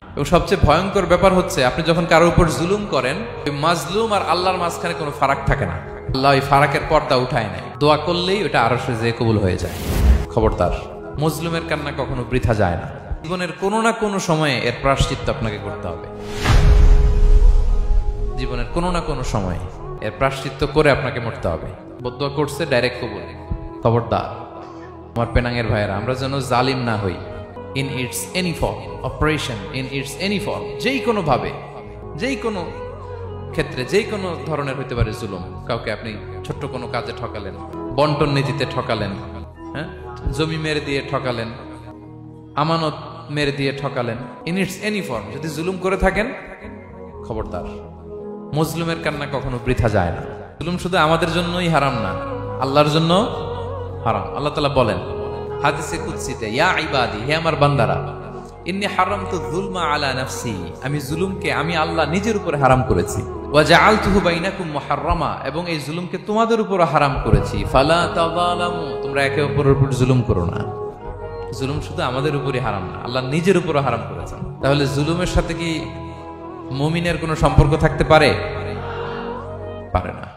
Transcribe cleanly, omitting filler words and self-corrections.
এবং সবচেয়ে ভয়ঙ্কর ব্যাপার হচ্ছে আপনি যখন কারোর উপর জুলুম করেন, মাজলুম আর আল্লাহর মাঝখানে কোনো ফারাক থাকে না। আল্লাহ ওই ফারাকের পর্দা উঠায় নেয়, দোয়া করলেই ওটা আরশে যেয়ে কবুল হয়ে যায়। খবরদার, মজলুমের কান্না কখনো বৃথা যায় না। জীবনের কোনো না কোনো সময়ে এর প্রায়শ্চিত্ত আপনাকে করতে হবে। জীবনের কোনো না কোনো সময়ে এর প্রায়শ্চিত্ত করে আপনাকে মরতে হবে। বদদোয়া করছে, ডাইরেক্ট কবুল। খবরদার আমার পেনাঙ্গের ভাইয়েরা, আমরা যেন জালিম না হই। In it's any form, operation in it's any form, যেই কোনো ভাবে, যেই কোনো ক্ষেত্রে, যেই কোনো ধরনের হইতে পারে জুলুম। কাউকে আপনি ছোট্ট কোনো কাজে ঠকালেন, বন্টন নীতিতে ঠকালেন, হ্যাঁ, জমি মেরে দিয়ে ঠকালেন, আমানত মেরে দিয়ে ঠকালেন, ইন ইটস এনি ফর্ম যদি জুলুম করে থাকেন, খবরদার, মজলুমের কান্না কখনো বৃথা যায় না। জুলুম শুধু আমাদের জন্যই হারাম না, আল্লাহর জন্য হারাম। আল্লাহ তাআলা বলেন হাদিসে কুদসিতে, ইয়া ইবাদি, হে আমার বান্দারা, ইন্নী হারামতু যুলমা আলা নাফসি, আমি জুলুমকে আমি আল্লাহ নিজের উপরে হারাম করেছি। ওয়া জাআলতুহু বাইনাকুম মুহাররামা, এবং এই জুলুমকে তোমাদের উপর হারাম করেছি। ফালা তাযালামু, তোমরা একে অপরের উপর জুলুম করো না। জুলুম শুধু আমাদের উপরই হারাম না, আল্লাহ নিজের উপরও হারাম করেছেন। তাহলে জুলুমের সাথে কি মুমিনের কোনো সম্পর্ক থাকতে পারে? পারে না।